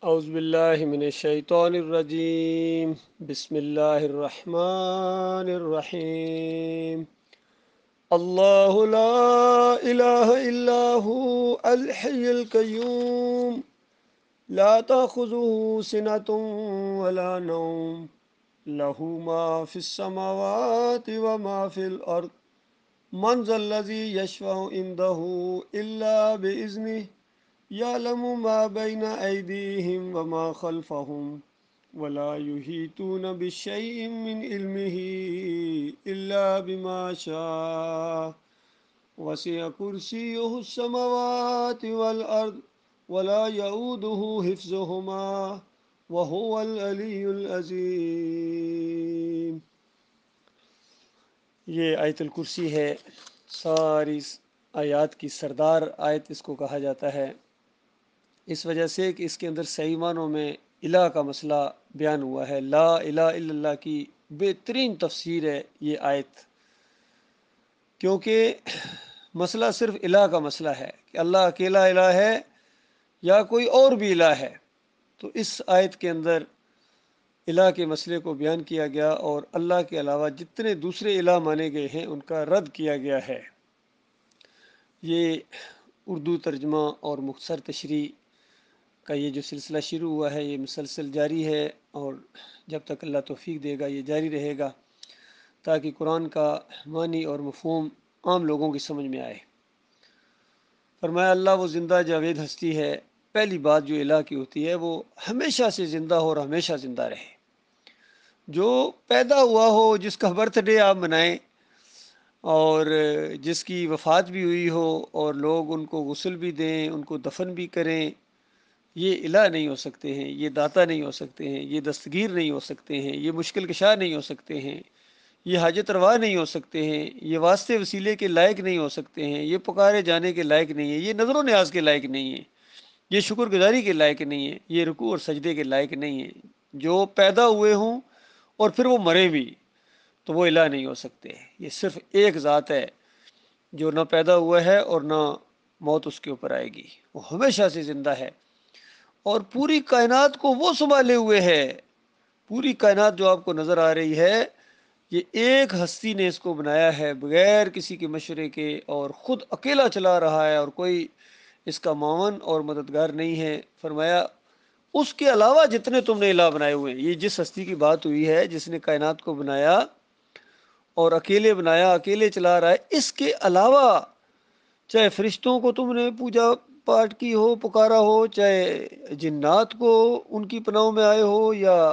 اعوذ باللہ من الشیطان الرجیم، بسم اللہ الرحمن الرحیم۔ اللہ لا الہ الا هو الحی القیوم، لا تأخذه سنة ولا نوم، له ما في السماوات وما في الأرض، من ذا الذي يشفع عنده إلا بإذنه، يعلم ما بين أيديهم وما خلفهم، ولا يحيطون بشيء من علمه إلا بما شاء، وسع كرسيه السماوات والأرض، ولا يؤوده حفظهما، وهو العلي العظيم۔ یہ آیت الکرسی ہے، ساری آیات کی سردار آیت اس کو کہا جاتا ہے، اس وجہ سے کہ اس کے اندر صحیح معنوں میں الہ کا مسئلہ بیان ہوا ہے۔ لا الہ الا اللہ کی بہترین تفسیر ہے یہ آیت، کیونکہ مسئلہ صرف الہ کا مسئلہ ہے کہ اللہ اکیلا الہ ہے یا کوئی اور بھی الہ ہے، تو اس آیت کے اندر الہ کے مسئلے کو بیان کیا گیا اور اللہ کے علاوہ جتنے دوسرے الہ مانے گئے ہیں ان کا رد کیا گیا ہے۔ یہ اردو ترجمہ اور مختصر تشریح کا یہ جو سلسلہ شروع ہوا ہے یہ مسلسل جاری ہے، اور جب تک اللہ توفیق دے گا یہ جاری رہے گا، تاکہ قرآن کا معنی اور مفہوم عام لوگوں کی سمجھ میں آئے۔ فرمایا اللہ وہ زندہ جاوید ہستی ہے، پہلی بات جو الہ کی ہوتی ہے وہ ہمیشہ سے زندہ ہو اور ہمیشہ زندہ رہے، جو پیدا ہوا ہو، جس کا برتھ ڈے آپ منائیں اور جس کی وفات بھی ہوئی ہو اور لوگ ان کو غسل بھی دیں، ان کو دفن بھی کریں، یہ الہ نہیں ہو سکتے ہیں، یہ داتا نہیں ہو سکتے ہیں، یہ دستگیر نہیں ہو سکتے ہیں، یہ مشکل کشا نہیں ہو سکتے ہیں، یہ حاجت روا نہیں ہو سکتے ہیں، یہ واسطے وسیلے کے لائق نہیں ہو سکتے ہیں، یہ پکارے جانے کے لائق نہیں ہے، یہ نظر و نیاز کے لائق نہیں ہے، یہ شکر گزاری کے لائق نہیں ہے، یہ رکوع اور سجدے کے لائق نہیں ہے۔ جو پیدا ہوئے ہوں اور پھر وہ مرے بھی تو وہ الہ نہیں ہو سکتے۔ یہ صرف ایک ذات ہے جو نہ پیدا ہوا ہے اور نہ موت اس کے اوپر آئے گی، وہ ہمیشہ سے زندہ ہے اور پوری کائنات کو وہ سنبھالے ہوئے ہے۔ پوری کائنات جو آپ کو نظر آ رہی ہے، یہ ایک ہستی نے اس کو بنایا ہے بغیر کسی کے مشورے کے، اور خود اکیلا چلا رہا ہے اور کوئی اس کا معاون اور مددگار نہیں ہے۔ فرمایا اس کے علاوہ جتنے تم نے الہ بنائے ہوئے ہیں، یہ جس ہستی کی بات ہوئی ہے جس نے کائنات کو بنایا اور اکیلے بنایا، اکیلے چلا رہا ہے، اس کے علاوہ چاہے فرشتوں کو تم نے پوجا پاٹ کی ہو، پکارا ہو، چاہے جنات کو ان کی پناہوں میں آئے ہو، یا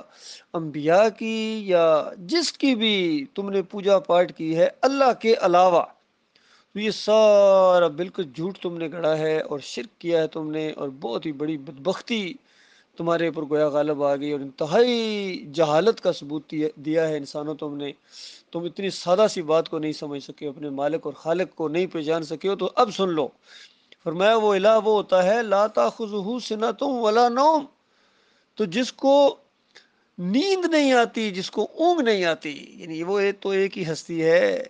انبیاء کی، یا جس کی بھی تم نے پوجا پاٹ کی ہے اللہ کے علاوہ، تو یہ سارا بالکل جھوٹ تم نے گڑھا ہے اور شرک کیا ہے تم نے، اور بہت ہی بڑی بدبختی تمہارے اوپر گویا غالب آ گئی، اور انتہائی جہالت کا ثبوت دیا ہے انسانوں تم نے۔ تم اتنی سادہ سی بات کو نہیں سمجھ سکے، اپنے مالک اور خالق کو نہیں پہچان سکے ہو، تو اب سن لو۔ فرمایا وہ الہ وہ ہوتا ہے لا تاخذہ سنۃ ولا نوم، تو جس کو نیند نہیں آتی، جس کو اونگ نہیں آتی، یعنی وہ تو ایک ہی ہستی ہے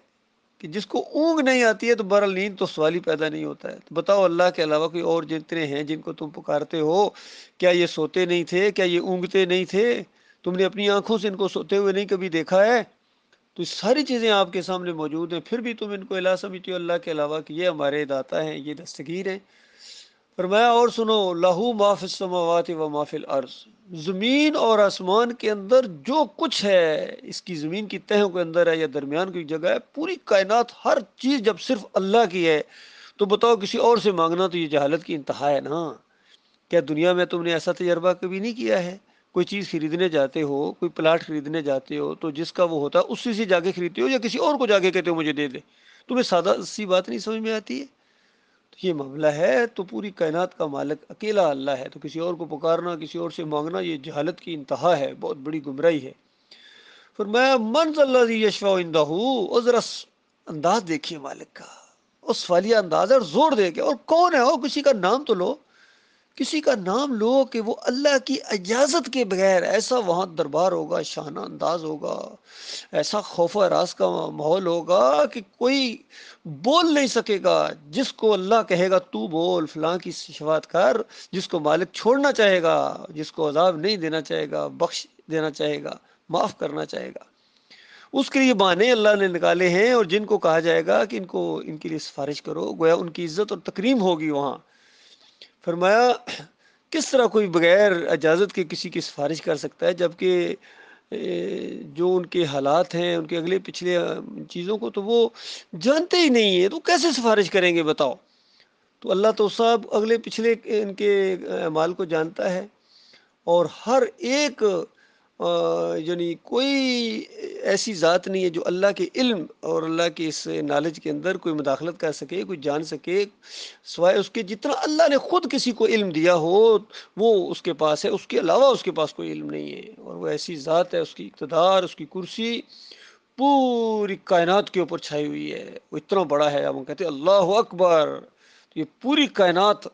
کہ جس کو اونگ نہیں آتی ہے، تو بہرحال نیند تو سوال ہی پیدا نہیں ہوتا ہے۔ تو بتاؤ اللہ کے علاوہ کوئی اور جتنے ہیں جن کو تم پکارتے ہو، کیا یہ سوتے نہیں تھے؟ کیا یہ اونگتے نہیں تھے؟ تم نے اپنی آنکھوں سے ان کو سوتے ہوئے نہیں کبھی دیکھا ہے؟ تو ساری چیزیں آپ کے سامنے موجود ہیں، پھر بھی تم ان کو الہ سمجھتے ہو اللہ کے علاوہ کہ یہ ہمارے داتا ہیں، یہ دستگیر ہیں۔ فرمایا اور سنو، لہو ما فی السماوات و ما فی الارض، زمین اور آسمان کے اندر جو کچھ ہے، اس کی زمین کی تہوں کے اندر ہے یا درمیان کی جگہ ہے، پوری کائنات ہر چیز جب صرف اللہ کی ہے، تو بتاؤ کسی اور سے مانگنا تو یہ جہالت کی انتہا ہے نا۔ کیا دنیا میں تم نے ایسا تجربہ کبھی نہیں کیا ہے؟ کوئی چیز خریدنے جاتے ہو، کوئی پلاٹ خریدنے جاتے ہو، تو جس کا وہ ہوتا ہے اسی سے جا کے خریدتے ہو، یا کسی اور کو جا کے کہتے ہو مجھے دے دے؟ تمہیں سادہ سی بات نہیں سمجھ میں آتی ہے؟ تو یہ معاملہ ہے، تو پوری کائنات کا مالک اکیلا اللہ ہے، تو کسی اور کو پکارنا، کسی اور سے مانگنا، یہ جہالت کی انتہا ہے، بہت بڑی گمراہی ہے۔ فرمایا من ذا الذی یشفع عندہ، اور ذرا انداز دیکھیے مالک کا، اس سوالیہ انداز ہے، اور زور دے کے، اور کون ہے وہ، کسی کا نام تو لو کسی کا نام لو کہ وہ اللہ کی اجازت کے بغیر، ایسا وہاں دربار ہوگا، شانہ انداز ہوگا، ایسا خوف و ہراس کا ماحول ہوگا کہ کوئی بول نہیں سکے گا۔ جس کو اللہ کہے گا تو بول، فلاں کی شفاعت کر، جس کو مالک چھوڑنا چاہے گا، جس کو عذاب نہیں دینا چاہے گا، بخش دینا چاہے گا، معاف کرنا چاہے گا، اس کے لیے بہانے اللہ نے نکالے ہیں۔ اور جن کو کہا جائے گا کہ ان کے لیے سفارش کرو، گویا ان کی عزت اور تکریم ہوگی وہاں۔ فرمایا کس طرح کوئی بغیر اجازت کے کسی کی سفارش کر سکتا ہے، جبکہ جو ان کے حالات ہیں، ان کے اگلے پچھلے چیزوں کو تو وہ جانتے ہی نہیں ہیں، تو کیسے سفارش کریں گے بتاؤ؟ تو اللہ تو صاحب اگلے پچھلے ان کے اعمال کو جانتا ہے، اور ہر ایک یعنی کوئی ایسی ذات نہیں ہے جو اللہ کے علم اور اللہ کے اس نالج کے اندر کوئی مداخلت کر سکے، کوئی جان سکے، سوائے اس کے جتنا اللہ نے خود کسی کو علم دیا ہو وہ اس کے پاس ہے، اس کے علاوہ اس کے پاس کوئی علم نہیں ہے۔ اور وہ ایسی ذات ہے، اس کی اقتدار، اس کی کرسی پوری کائنات کے اوپر چھائی ہوئی ہے، وہ اتنا بڑا ہے۔ ہم کہتے ہیں اللہ اکبر، تو یہ پوری کائنات،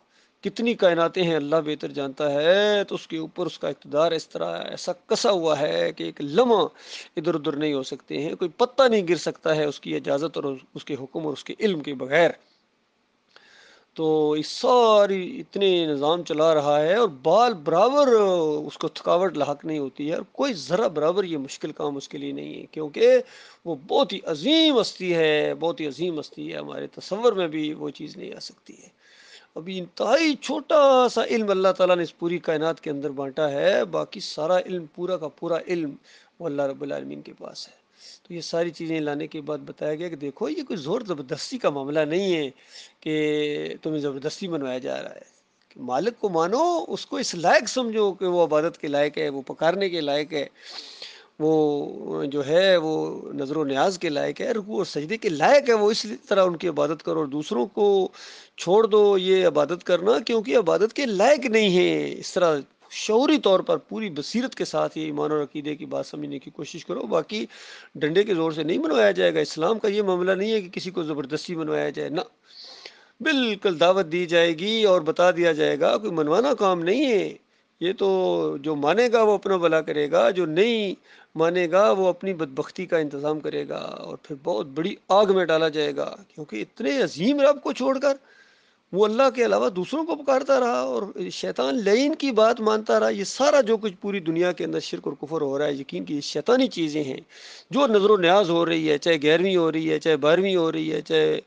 کتنی کائناتیں ہیں اللہ بہتر جانتا ہے، تو اس کے اوپر اس کا اقتدار اس طرح ایسا کسا ہوا ہے کہ ایک لمحہ ادھر ادھر نہیں ہو سکتے ہیں، کوئی پتہ نہیں گر سکتا ہے اس کی اجازت اور اس کے حکم اور اس کے علم کے بغیر۔ تو اس ساری اتنے نظام چلا رہا ہے، اور بال برابر اس کو تھکاوٹ لاحق نہیں ہوتی ہے، اور کوئی ذرا برابر یہ مشکل کام اس کے لیے نہیں ہے، کیونکہ وہ بہت ہی عظیم ہستی ہے، بہت ہی عظیم ہستی ہے، ہمارے تصور میں بھی وہ چیز نہیں آ سکتی ہے۔ ابھی انتہائی چھوٹا سا علم اللہ تعالیٰ نے اس پوری کائنات کے اندر بانٹا ہے، باقی سارا علم، پورا کا پورا علم وہ اللہ رب العالمین کے پاس ہے۔ تو یہ ساری چیزیں لانے کے بعد بتایا گیا کہ دیکھو یہ کوئی زور زبردستی کا معاملہ نہیں ہے کہ تمہیں زبردستی منوایا جا رہا ہے، کہ مالک کو مانو، اس کو اس لائق سمجھو کہ وہ عبادت کے لائق ہے، وہ پکارنے کے لائق ہے، وہ جو ہے وہ نظر و نیاز کے لائق ہے، رکوع اور سجدے کے لائق ہے، وہ اس طرح ان کی عبادت کرو، اور دوسروں کو چھوڑ دو یہ عبادت کرنا، کیونکہ عبادت کے لائق نہیں ہے۔ اس طرح شعوری طور پر پوری بصیرت کے ساتھ یہ ایمان اور عقیدے کی بات سمجھنے کی کوشش کرو، باقی ڈنڈے کے زور سے نہیں منوایا جائے گا۔ اسلام کا یہ معاملہ نہیں ہے کہ کسی کو زبردستی منوایا جائے، نہ، بالکل دعوت دی جائے گی اور بتا دیا جائے گا، کوئی منوانا کام نہیں ہے۔ یہ تو جو مانے گا وہ اپنا بھلا کرے گا، جو نہیں مانے گا وہ اپنی بدبختی کا انتظام کرے گا، اور پھر بہت بڑی آگ میں ڈالا جائے گا، کیونکہ اتنے عظیم رب کو چھوڑ کر وہ اللہ کے علاوہ دوسروں کو پکارتا رہا اور شیطان لعین کی بات مانتا رہا۔ یہ سارا جو کچھ پوری دنیا کے اندر شرک اور کفر ہو رہا ہے، یقین کی یہ شیطانی چیزیں ہیں، جو نظر و نیاز ہو رہی ہے، چاہے 11ویں ہو رہی ہے، چاہے 12ویں ہو رہی ہے، چاہے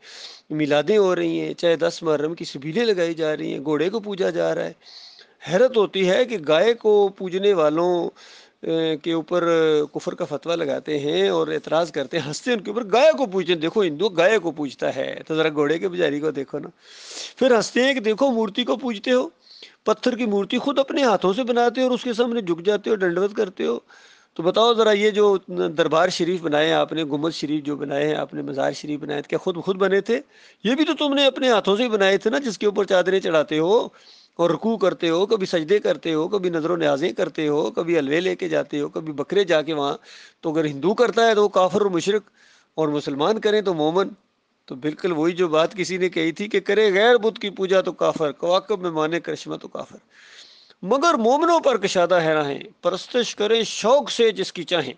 میلادیں ہو رہی ہیں، چاہے 10 محرم کی سبیلیں لگائی جا رہی ہیں، گھوڑے کو پوجا جا رہا ہے۔ حیرت ہوتی ہے کہ گائے کو پوجنے والوں کے اوپر کفر کا فتویٰ لگاتے ہیں اور اعتراض کرتے ہیں، ہنستے ہیں ان کے اوپر، گائے کو پوجتے ہیں، دیکھو ہندو گائے کو پوجتا ہے، تو ذرا گھوڑے کے بیچاری کو دیکھو نا۔ پھر ہنستے ہیں کہ دیکھو مورتی کو پوجتے ہو، پتھر کی مورتی خود اپنے ہاتھوں سے بناتے ہو اور اس کے سامنے جھک جاتے ہو، ڈنڈوت کرتے ہو۔ تو بتاؤ ذرا، یہ جو دربار شریف بنائے ہیں آپ نے، گنبد شریف جو بنائے ہیں آپ نے، مزار شریف بنائے تھے، کیا خود بنے تھے؟ یہ بھی تو تم نے اپنے ہاتھوں سے ہی بنائے تھے نا، جس کے اوپر چادریں چڑھاتے ہو اور رکوع کرتے ہو، کبھی سجدے کرتے ہو، کبھی نظر و نیازیں کرتے ہو، کبھی حلوے لے کے جاتے ہو، کبھی بکرے جا کے وہاں۔ تو اگر ہندو کرتا ہے تو وہ کافر اور مشرک، اور مسلمان کریں تو مومن۔ تو بالکل وہی جو بات کسی نے کہی تھی کہ کرے غیر بت کی پوجا تو کافر، کواکب میں مانے کرشمہ تو کافر، مگر مومنوں پر کشادہ ہے راہیں، پرستش کریں شوق سے جس کی چاہیں،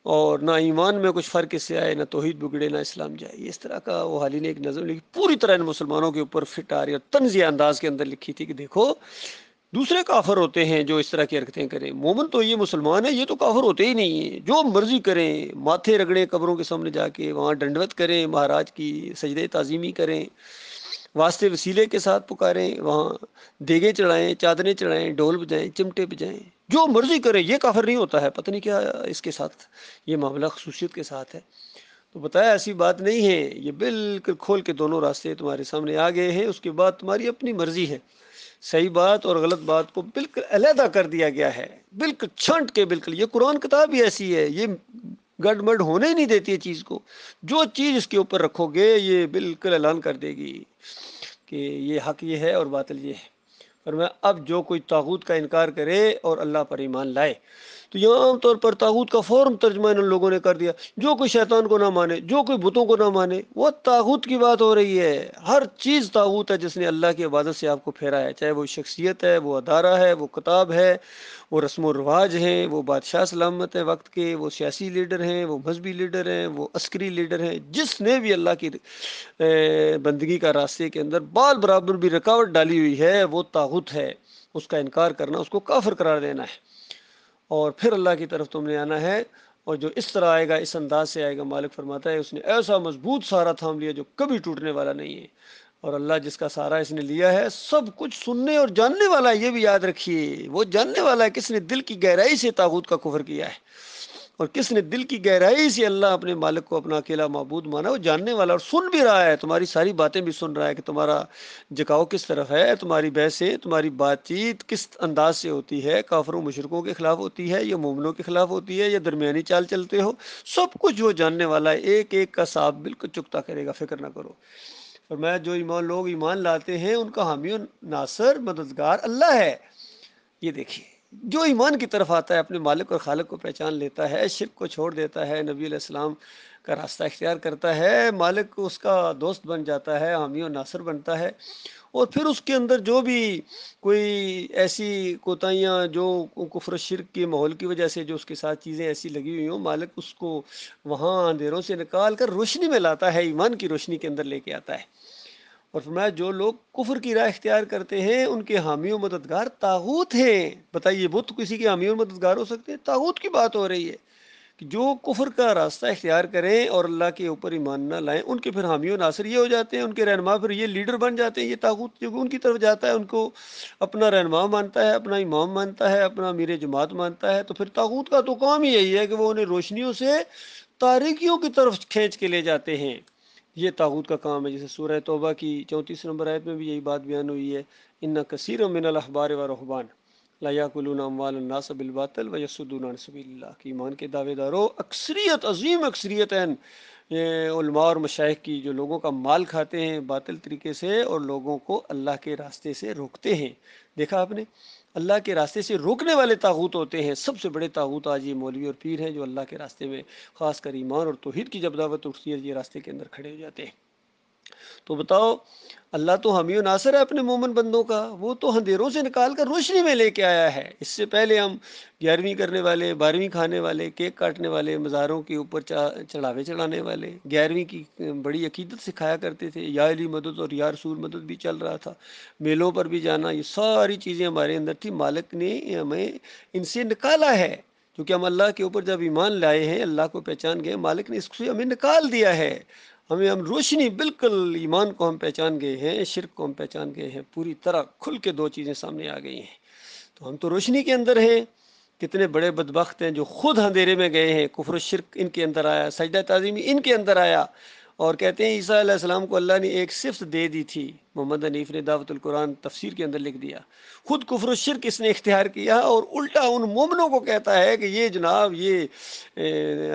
اور نہ ایمان میں کچھ فرق اس سے آئے، نہ توحید بگڑے، نہ اسلام جائے۔ اس طرح کا وہ حالی نے ایک نظم لکھی، پوری طرح ان مسلمانوں کے اوپر فٹ آ رہی، اور طنزیہ انداز کے اندر لکھی تھی کہ دیکھو دوسرے کافر ہوتے ہیں جو اس طرح کی حرکتیں کریں، مومن تو یہ مسلمان ہے، یہ تو کافر ہوتے ہی نہیں ہیں، جو مرضی کریں، ماتھے رگڑیں قبروں کے سامنے جا کے، وہاں ڈنڈوت کریں، مہاراج کی سجدے تعظیمی کریں، واسطے وسیلے کے ساتھ پکاریں، وہاں دیگیں چڑھائیں، چادریں چڑھائیں، ڈھول بجائیں، چمٹے بجائیں، جو مرضی کریں، یہ کافر نہیں ہوتا ہے۔ پتہ نہیں کیا اس کے ساتھ یہ معاملہ خصوصیت کے ساتھ ہے۔ تو بتایا ایسی بات نہیں ہے، یہ بالکل کھول کے دونوں راستے تمہارے سامنے آ گئے ہیں، اس کے بعد تمہاری اپنی مرضی ہے، صحیح بات اور غلط بات کو بالکل علیحدہ کر دیا گیا ہے، بالکل چھانٹ کے۔ بالکل یہ قرآن کتاب ہی ایسی ہے، یہ گڑ مڈ ہونے ہی نہیں دیتی ہے چیز کو، جو چیز اس کے اوپر رکھو گے یہ بالکل اعلان کر دے گی کہ یہ حق یہ ہے اور باطل یہ ہے۔ فرمایا اب جو کوئی طاغوت کا انکار کرے اور اللہ پر ایمان لائے، تو یہاں عام طور پر طاغوت کا فوراً ترجمہ ان لوگوں نے کر دیا، جو کوئی شیطان کو نہ مانے، جو کوئی بتوں کو نہ مانے، وہ طاغوت کی بات ہو رہی ہے۔ ہر چیز طاغوت ہے جس نے اللہ کی عبادت سے آپ کو پھیرا ہے، چاہے وہ شخصیت ہے، وہ ادارہ ہے، وہ کتاب ہے، وہ رسم و رواج ہیں، وہ بادشاہ سلامت ہے وقت کے، وہ سیاسی لیڈر ہیں، وہ مذہبی لیڈر ہیں، وہ عسکری لیڈر ہیں، جس نے بھی اللہ کی بندگی کا راستے کے اندر بال برابر بھی رکاوٹ ڈالی ہوئی ہے، وہ طاغوت ہے۔ اس کا انکار کرنا، اس کو کافر قرار دینا ہے، اور پھر اللہ کی طرف تم نے آنا ہے۔ اور جو اس طرح آئے گا، اس انداز سے آئے گا، مالک فرماتا ہے اس نے ایسا مضبوط سہارا تھام لیا جو کبھی ٹوٹنے والا نہیں ہے۔ اور اللہ جس کا سہارا اس نے لیا ہے سب کچھ سننے اور جاننے والا ہے، یہ بھی یاد رکھیے، وہ جاننے والا ہے کس نے دل کی گہرائی سے طاغوت کا کفر کیا ہے، اور کس نے دل کی گہرائی سے اللہ اپنے مالک کو اپنا اکیلا معبود مانا، وہ جاننے والا اور سن بھی رہا ہے، تمہاری ساری باتیں بھی سن رہا ہے کہ تمہارا جھکاؤ کس طرف ہے، تمہاری بحثیں، تمہاری بات چیت کس انداز سے ہوتی ہے، کافروں مشرکوں کے خلاف ہوتی ہے یا مومنوں کے خلاف ہوتی ہے یا درمیانی چال چلتے ہو، سب کچھ وہ جاننے والا ہے، ایک ایک کا حساب بالکل چکتا کرے گا، فکر نہ کرو۔ فرمایا جو لوگ ایمان لاتے ہیں ان کا حامی و ناصر مددگار اللہ ہے۔ یہ دیکھیے، جو ایمان کی طرف آتا ہے، اپنے مالک اور خالق کو پہچان لیتا ہے، شرک کو چھوڑ دیتا ہے، نبی علیہ السلام کا راستہ اختیار کرتا ہے، مالک اس کا دوست بن جاتا ہے، حامی و ناصر بنتا ہے، اور پھر اس کے اندر جو بھی کوئی ایسی کوتاہیاں جو کفر و شرک کے ماحول کی وجہ سے جو اس کے ساتھ چیزیں ایسی لگی ہوئی ہوں، مالک اس کو وہاں اندھیروں سے نکال کر روشنی میں لاتا ہے، ایمان کی روشنی کے اندر لے کے آتا ہے۔ اور فرمایا جو لوگ کفر کی راہ اختیار کرتے ہیں ان کے حامی و مددگار طاغوت ہیں۔ بتائیے بت کسی کے حامی و مددگار ہو سکتے ہیں؟ طاغوت کی بات ہو رہی ہے کہ جو کفر کا راستہ اختیار کریں اور اللہ کے اوپر ایمان نہ لائیں، ان کے پھر حامی و ناصر یہ ہو جاتے ہیں، ان کے رہنما پھر یہ لیڈر بن جاتے ہیں۔ یہ طاغوت جو ان کی طرف جاتا ہے ان کو اپنا رہنما مانتا ہے، اپنا امام مانتا ہے، اپنا امیر جماعت مانتا ہے، تو پھر طاغوت کا تو کام ہی یہی ہے کہ وہ انہیں روشنیوں سے تاریکیوں کی طرف کھینچ کے لے جاتے ہیں۔ یہ طاغوت کا کام ہے، جیسے سورہ توبہ کی 34 نمبر آیت میں بھی یہی بات بیان ہوئی ہے، ان کثیر من الاحبار والرہبان لا یاکلون اموال الناس بالباطل ویصدون عن سبیل اللہ، کہ ایمان کے دعوے داروں، اکثریت، عظیم اکثریت ہیں یہ علماء اور مشائخ کی، جو لوگوں کا مال کھاتے ہیں باطل طریقے سے اور لوگوں کو اللہ کے راستے سے روکتے ہیں۔ دیکھا آپ نے، اللہ کے راستے سے روکنے والے طاغوت ہوتے ہیں۔ سب سے بڑے طاغوت آج یہ مولوی اور پیر ہیں جو اللہ کے راستے میں خاص کر ایمان اور توحید کی جب دعوت اٹھتی ہے یہ راستے کے اندر کھڑے ہو جاتے ہیں۔ تو بتاؤ، اللہ تو حامی و ناصر ہے اپنے مومن بندوں کا، وہ تو اندھیروں سے نکال کر روشنی میں لے کے آیا ہے۔ اس سے پہلے ہم 11ویں کرنے والے، 12ویں کھانے والے، کیک کاٹنے والے، مزاروں کے اوپر چڑھاوے چڑھانے والے، 11ویں کی بڑی عقیدت سکھایا کرتے تھے، یا علی مدد اور یا رسول مدد بھی چل رہا تھا، میلوں پر بھی جانا، یہ ساری چیزیں ہمارے اندر تھی، مالک نے ہمیں ان سے نکالا ہے، کیونکہ ہم اللہ کے اوپر جب ایمان لائے ہیں، اللہ کو پہچان گئے، مالک نے اس سے ہمیں نکال دیا ہے، ہم روشنی، بالکل ایمان کو ہم پہچان گئے ہیں، شرک کو ہم پہچان گئے ہیں، پوری طرح کھل کے دو چیزیں سامنے آ گئی ہیں، تو ہم تو روشنی کے اندر ہیں۔ کتنے بڑے بدبخت ہیں جو خود اندھیرے میں گئے ہیں، کفر و شرک ان کے اندر آیا، سجدہ تعظیمی ان کے اندر آیا، اور کہتے ہیں عیسیٰ علیہ السلام کو اللہ نے ایک صفت دے دی تھی، محمد حنیف نے دعوت القرآن تفسیر کے اندر لکھ دیا، خود کفر و شرک اس نے اختیار کیا اور الٹا ان مومنوں کو کہتا ہے کہ یہ جناب یہ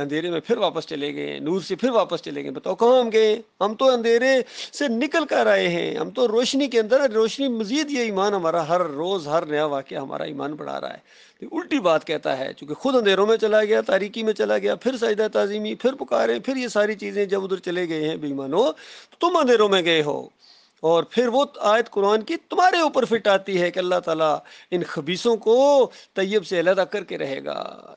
اندھیرے میں پھر واپس چلے گئے، نور سے پھر واپس چلے گئے۔ بتاؤ کہاں ہم گئے؟ ہم تو اندھیرے سے نکل کر آئے ہیں، ہم تو روشنی کے اندر، روشنی مزید، یہ ایمان ہمارا ہر روز ہر نیا واقعہ ہمارا ایمان بڑھا رہا ہے۔ الٹی بات کہتا ہے، چونکہ خود اندھیروں میں چلا گیا، تاریکی میں چلا گیا، پھر سجدہ تعظیمی، پھر پکارے، پھر یہ ساری چیزیں جب ادھر چلے گئے ہیں بے ایمانو، تو تم اندھیروں میں گئے ہو۔ اور پھر وہ آیت قرآن کی تمہارے اوپر فٹ آتی ہے کہ اللہ تعالیٰ ان خبیثوں کو طیب سے علیحدہ کر کے رہے گا،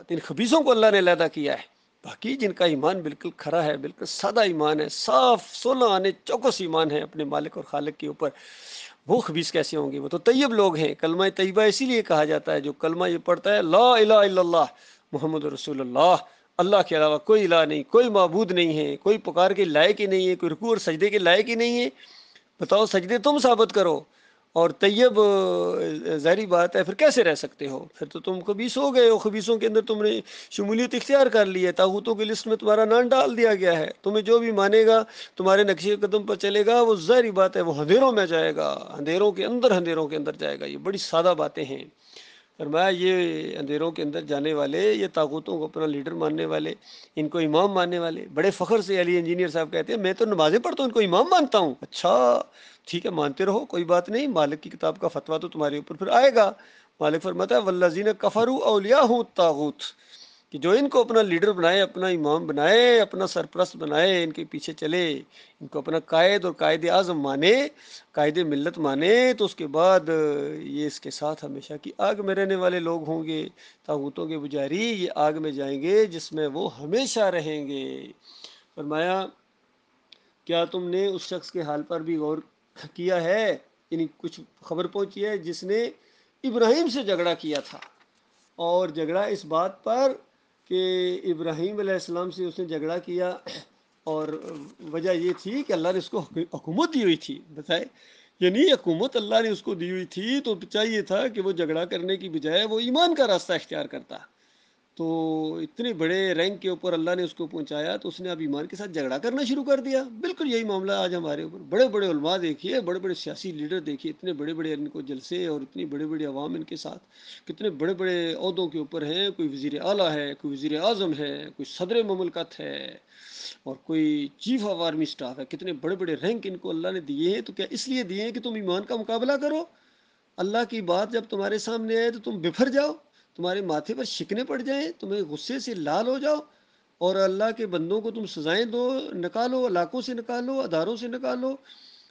ان خبیثوں کو اللہ نے علیحدہ کیا ہے۔ باقی جن کا ایمان بالکل کھرا ہے، بالکل سادہ ایمان ہے، صاف سولہ آنے چوکس ایمان ہے اپنے مالک اور خالق کے اوپر، وہ خبیث کیسے ہوں گے؟ وہ تو طیب لوگ ہیں۔ کلمہ طیبہ اسی لیے کہا جاتا ہے، جو کلمہ یہ پڑھتا ہے لا الہ الا اللہ محمد رسول اللہ، اللہ کے علاوہ کوئی الہ نہیں، کوئی معبود نہیں ہے، کوئی پکار کے لائق ہی نہیں ہے، کوئی رکوع اور سجدے کے لائق ہی نہیں ہے۔ بتاؤ، سجدے تم ثابت کرو، اور طیب ظاہری بات ہے پھر کیسے رہ سکتے ہو؟ پھر تو تم خبیث ہو گئے ہو، خبیثوں کے اندر تم نے شمولیت اختیار کر لی ہے، طاغوتوں کی لسٹ میں تمہارا نام ڈال دیا گیا ہے۔ تمہیں جو بھی مانے گا، تمہارے نقشے قدم پر چلے گا، وہ ظاہری بات ہے وہ اندھیروں میں جائے گا، اندھیروں کے اندر جائے گا۔ یہ بڑی سادہ باتیں ہیں۔ فرمایا یہ اندھیروں کے اندر جانے والے، یہ طاغوتوں کو اپنا لیڈر ماننے والے، ان کو امام ماننے والے، بڑے فخر سے علی انجینئر صاحب کہتے ہیں میں تو نمازیں پڑھتا ہوں ان کو امام مانتا ہوں۔ اچھا ٹھیک ہے، مانتے رہو، کوئی بات نہیں، مالک کی کتاب کا فتویٰ تو تمہارے اوپر پھر آئے گا۔ مالک فرماتا ہے والذین کفروا اولیاءہم الطاغوت، کہ جو ان کو اپنا لیڈر بنائے، اپنا امام بنائے، اپنا سرپرست بنائے، ان کے پیچھے چلے، ان کو اپنا قائد اور قائد اعظم مانے، قائد ملت مانے، تو اس کے بعد یہ اس کے ساتھ ہمیشہ کی آگ میں رہنے والے لوگ ہوں گے، طاغوتوں کے پجاری یہ آگ میں جائیں گے جس میں وہ ہمیشہ رہیں گے۔ فرمایا کیا تم نے اس شخص کے حال پر بھی غور کیا ہے، یعنی کچھ خبر پہنچی ہے جس نے ابراہیم سے جھگڑا کیا تھا، اور جھگڑا اس بات پر کہ ابراہیم علیہ السلام سے اس نے جھگڑا کیا، اور وجہ یہ تھی کہ اللہ نے اس کو حکومت دی ہوئی تھی، بتائے، یعنی حکومت اللہ نے اس کو دی ہوئی تھی، تو چاہیے تھا کہ وہ جھگڑا کرنے کی بجائے وہ ایمان کا راستہ اختیار کرتا۔ تو اتنے بڑے رینک کے اوپر اللہ نے اس کو پہنچایا، تو اس نے اب ایمان کے ساتھ جھگڑا کرنا شروع کر دیا۔ بالکل یہی معاملہ آج ہمارے اوپر، بڑے بڑے علماء دیکھیے، بڑے بڑے سیاسی لیڈر دیکھیے، اتنے بڑے بڑے ان کو جلسے اور اتنی بڑے بڑے عوام ان کے ساتھ، کتنے بڑے بڑے عہدوں کے اوپر ہیں، کوئی وزیر اعلیٰ ہے، کوئی وزیر اعظم ہے، کوئی صدر مملکت ہے، اور کوئی چیف آف آرمی سٹاف ہے، کتنے بڑے بڑے رینک ان کو اللہ نے دیے ہیں۔ تو کیا اس لیے دیے ہیں کہ تم ایمان کا مقابلہ کرو؟ اللہ کی بات جب تمہارے سامنے آئے تو تم بفر جاؤ، تمہارے ماتھے پر شکنے پڑ جائیں، تمہیں غصے سے لال ہو جاؤ، اور اللہ کے بندوں کو تم سزائیں دو، نکالو، علاقوں سے نکالو، اداروں سے نکالو،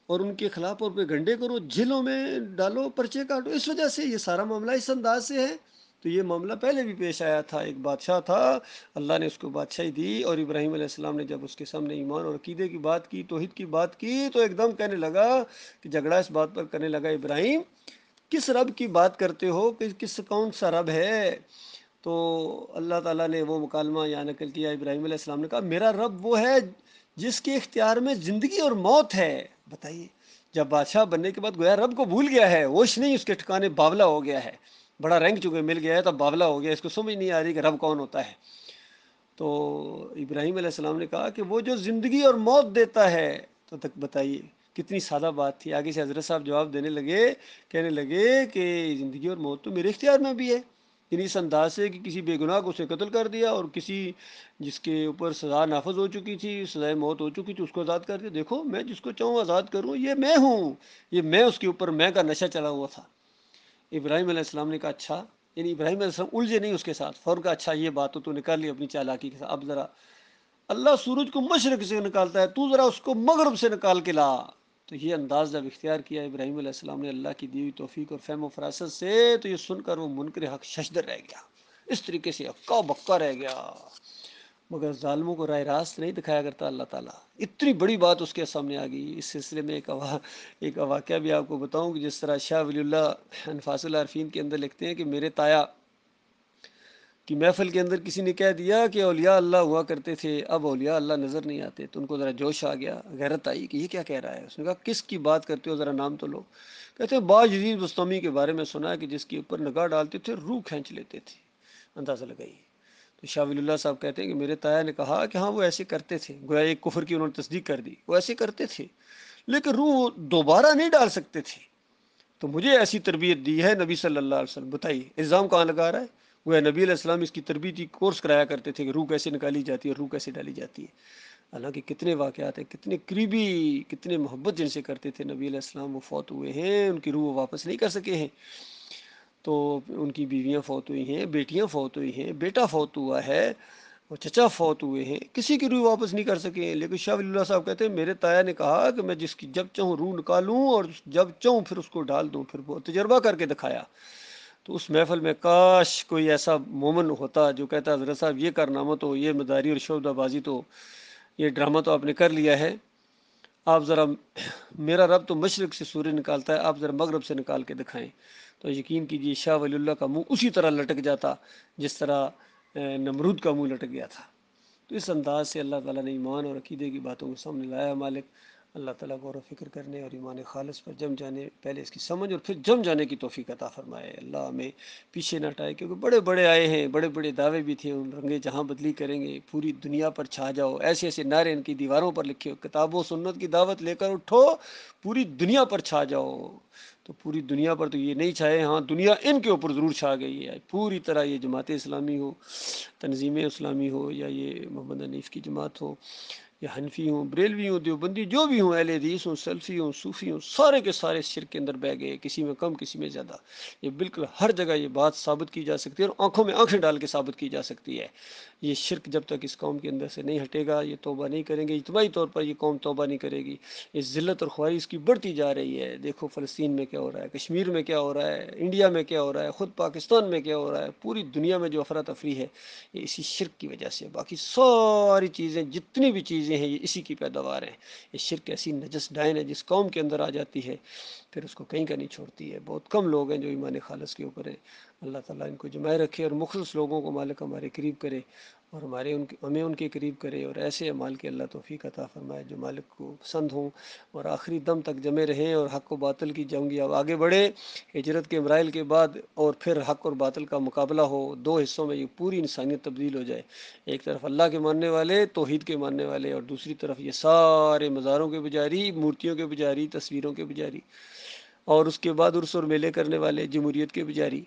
اور ان کے خلاف اور پہ گھنٹے کرو، جیلوں میں ڈالو، پرچے کاٹو۔ اس وجہ سے یہ سارا معاملہ اس انداز سے ہے۔ تو یہ معاملہ پہلے بھی پیش آیا تھا، ایک بادشاہ تھا، اللہ نے اس کو بادشاہی دی، اور ابراہیم علیہ السلام نے جب اس کے سامنے ایمان اور عقیدے کی بات کی، توحید کی بات کی، تو ایک دم کہنے لگا کہ جھگڑا اس بات پر کرنے لگا، ابراہیم کس رب کی بات کرتے ہو، کس کون سا رب ہے؟ تو اللہ تعالیٰ نے وہ مکالمہ یہاں نقل کیا، ابراہیم علیہ السلام نے کہا میرا رب وہ ہے جس کے اختیار میں زندگی اور موت ہے۔ بتائیے، جب بادشاہ بننے کے بعد گویا رب کو بھول گیا ہے، ہوش نہیں، اس کے ٹھکانے باولا ہو گیا ہے، بڑا رینک چکے مل گیا ہے تب باولا ہو گیا، اس کو سمجھ نہیں آ رہی کہ رب کون ہوتا ہے۔ تو ابراہیم علیہ السلام نے کہا کہ وہ جو زندگی اور موت دیتا ہے۔ تو تک بتائیے کتنی سادہ بات تھی۔ آگے سے حضرت صاحب جواب دینے لگے، کہنے لگے کہ زندگی اور موت تو میرے اختیار میں بھی ہے، یعنی اس انداز سے کہ کسی بے گناہ کو اسے قتل کر دیا، اور کسی جس کے اوپر سزا نافذ ہو چکی تھی، سزائے موت ہو چکی تھی، اس کو آزاد کر دیا۔ دیکھو میں جس کو چاہوں آزاد کروں، یہ میں ہوں، یہ میں اس کے اوپر میں کا نشہ چلا ہوا تھا۔ ابراہیم علیہ السلام نے کہا اچھا، یعنی ابراہیم علیہ السلام الجھے نہیں اس کے ساتھ، فوراً کہا اچھا یہ بات تو نکال لی اپنی چالاکی کے ساتھ، اب ذرا اللہ سورج کو مشرق سے نکالتا ہے، تو ذرا اس کو مغرب سے نکال کے لا۔ تو یہ انداز جب اختیار کیا ابراہیم علیہ السلام نے اللہ کی دی ہوئی توفیق اور فہم و فراست سے، تو یہ سن کر وہ منکر حق ششدر رہ گیا، اس طریقے سے اکا بکا رہ گیا، مگر ظالموں کو راہ راست نہیں دکھایا کرتا اللہ تعالیٰ۔ اتنی بڑی بات اس کے سامنے آ گئی۔ اس سلسلے میں ایک واقعہ بھی آپ کو بتاؤں کہ جس طرح شاہ ولی اللہ انفاس العارفین کے اندر لکھتے ہیں کہ میرے تایا کی محفل کے اندر کسی نے کہہ دیا کہ اولیاء اللہ ہوا کرتے تھے، اب اولیاء اللہ نظر نہیں آتے، تو ان کو ذرا جوش آ گیا، غیرت آئی کہ یہ کیا کہہ رہا ہے۔ اس نے کہا کس کی بات کرتے ہو، ذرا نام تو لو۔ کہتے ہیں باجدید بستمی کے بارے میں سنا ہے کہ جس کے اوپر نگاہ ڈالتے تھے روح کھینچ لیتے تھے، اندازہ لگائیے۔ تو شاہ ولی اللہ صاحب کہتے ہیں کہ میرے تایا نے کہا کہ ہاں وہ ایسے کرتے تھے، گویا ایک کفر کی انہوں نے تصدیق کر دی، وہ ایسے کرتے تھے لیکن روح دوبارہ نہیں ڈال سکتے تھے، تو مجھے ایسی تربیت دی ہے نبی صلی اللہ علیہ وسلم۔ بتائیے الزام کہاں لگا رہا ہے؟ وہ نبی علیہ السلام اس کی تربیتی کورس کرایا کرتے تھے کہ روح کیسے نکالی جاتی ہے، روح کیسے ڈالی جاتی ہے۔ حالانکہ کتنے واقعات ہیں، کتنے قریبی، کتنے محبت جن سے کرتے تھے نبی علیہ السلام، وہ فوت ہوئے ہیں، ان کی روح وہ واپس نہیں کر سکے ہیں، تو ان کی بیویاں فوت ہوئی ہیں، بیٹیاں فوت ہوئی ہیں، بیٹا فوت ہوا ہے، اور چچا فوت ہوئے ہیں، کسی کی روح واپس نہیں کر سکے ہیں۔ لیکن شاہ ولی اللہ صاحب کہتے ہیں میرے تایا نے کہا کہ میں جس کی جب چاہوں روح نکالوں اور جب چاہوں پھر اس کو ڈال دوں، پھر وہ تجربہ کر کے دکھایا۔ تو اس محفل میں کاش کوئی ایسا مومن ہوتا جو کہتا حضرت صاحب یہ کارنامہ تو، یہ مداری اور شعبدہ بازی تو، یہ ڈرامہ تو آپ نے کر لیا ہے، آپ ذرا، میرا رب تو مشرق سے سورج نکالتا ہے، آپ ذرا مغرب سے نکال کے دکھائیں۔ تو یقین کیجیے شاہ ولی اللہ کا منہ اسی طرح لٹک جاتا جس طرح نمرود کا منہ لٹک گیا تھا۔ تو اس انداز سے اللہ تعالیٰ نے ایمان اور عقیدے کی باتوں کو سامنے لایا۔ مالک اللہ تعالیٰ غور و فکر کرنے اور ایمان خالص پر جم جانے، پہلے اس کی سمجھ اور پھر جم جانے کی توفیق عطا فرمائے۔ اللہ ہمیں پیچھے نہ ہٹائے، کیونکہ بڑے بڑے آئے ہیں، بڑے بڑے دعوے بھی تھے، ان رنگے جہاں بدلی کریں گے، پوری دنیا پر چھا جاؤ، ایسے ایسے نعرے ان کی دیواروں پر لکھے ہو، کتاب و سنت کی دعوت لے کر اٹھو، پوری دنیا پر چھا جاؤ۔ تو پوری دنیا پر تو یہ نہیں چھائے، ہاں دنیا ان کے اوپر ضرور چھا گئی ہے پوری طرح، یہ جماعت اسلامی ہو، تنظیم اسلامی ہو، یا یہ محمد حنیف کی جماعت ہو، یا حنفی ہوں، بریلوی ہوں، دیوبندی، جو بھی ہوں، اہل حدیث ہوں، سلفی ہوں، صوفی ہوں، سارے کے سارے شرک کے اندر بہ گئے، کسی میں کم کسی میں زیادہ۔ یہ بالکل ہر جگہ یہ بات ثابت کی جا سکتی ہے، اور آنکھوں میں آنکھیں ڈال کے ثابت کی جا سکتی ہے۔ یہ شرک جب تک اس قوم کے اندر سے نہیں ہٹے گا، یہ توبہ نہیں کریں گے، اجتماعی طور پر یہ قوم توبہ نہیں کرے گی، یہ ذلت اور خواری اس کی بڑھتی جا رہی ہے۔ دیکھو فلسطین میں کیا ہو رہا ہے، کشمیر میں کیا ہو رہا ہے، انڈیا میں کیا ہو رہا ہے، خود پاکستان میں کیا ہو رہا ہے، پوری دنیا میں جو افراتفری ہے یہ اسی شرک کی وجہ سے۔ باقی ساری چیزیں، جتنی بھی چیزیں ہیں، یہ اسی کی پیداوار ہیں۔ یہ شرک ایسی نجس ڈائن ہے، جس قوم کے اندر آ جاتی ہے پھر اس کو کہیں کا نہیں چھوڑتی ہے۔ بہت کم لوگ ہیں جو ایمان خالص کے اوپر ہیں۔ اللہ تعالیٰ ان کو جمائے رکھے، اور مخلص لوگوں کو مالک ہمارے قریب کرے، اور ہمیں ان کے قریب کرے، اور ایسے اعمال کے اللہ توفیق عطا فرمائے جو مالک کو پسند ہوں، اور آخری دم تک جمے رہیں، اور حق و باطل کی جنگ اب آگے بڑھے ہجرت کے مراحل کے بعد، اور پھر حق اور باطل کا مقابلہ ہو، دو حصوں میں یہ پوری انسانیت تبدیل ہو جائے، ایک طرف اللہ کے ماننے والے، توحید کے ماننے والے، اور دوسری طرف یہ سارے مزاروں کے پجاری، مورتیوں کے پجاری، تصویروں کے پجاری، اور اس کے بعد عرس اور میلے کرنے والے، جمہوریت کے پجاری،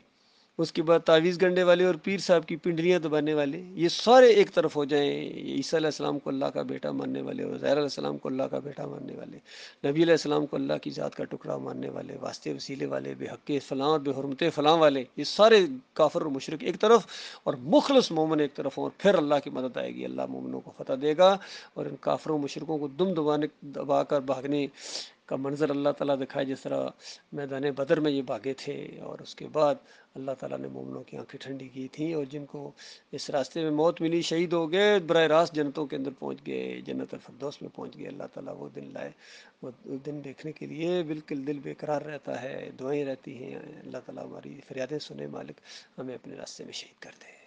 اس کے بعد تعویذ گننے والے اور پیر صاحب کی پنڈلیاں دبانے والے، یہ سارے ایک طرف ہو جائیں۔ عیسیٰ علیہ السلام کو اللہ کا بیٹا ماننے والے، اور عزیر علیہ السلام کو اللہ کا بیٹا ماننے والے، نبی علیہ السلام کو اللہ کی ذات کا ٹکڑا ماننے والے، واسطے وسیلے والے، بے حق فلاں اور بے حرمت فلاں والے، یہ سارے کافر اور مشرک ایک طرف، اور مخلص مومن ایک طرف ہوں، اور پھر اللہ کی مدد آئے گی، اللہ مومنوں کو فتح دے گا، اور ان کافروں مشرکوں کو دبا کر بھاگنے کا منظر اللہ تعالیٰ دکھائے، جس طرح میدان بدر میں یہ بھاگے تھے، اور اس کے بعد اللہ تعالیٰ نے مومنوں کی آنکھیں ٹھنڈی کی تھیں، اور جن کو اس راستے میں موت ملی، شہید ہو گئے، براہ راست جنتوں کے اندر پہنچ گئے، جنت الفردوس میں پہنچ گئے۔ اللہ تعالیٰ وہ دن لائے، وہ دن دیکھنے کے لیے بالکل دل بے قرار رہتا ہے، دعائیں رہتی ہیں۔ اللہ تعالیٰ ہماری فریادیں سنے، مالک ہمیں اپنے راستے میں شہید کر دے۔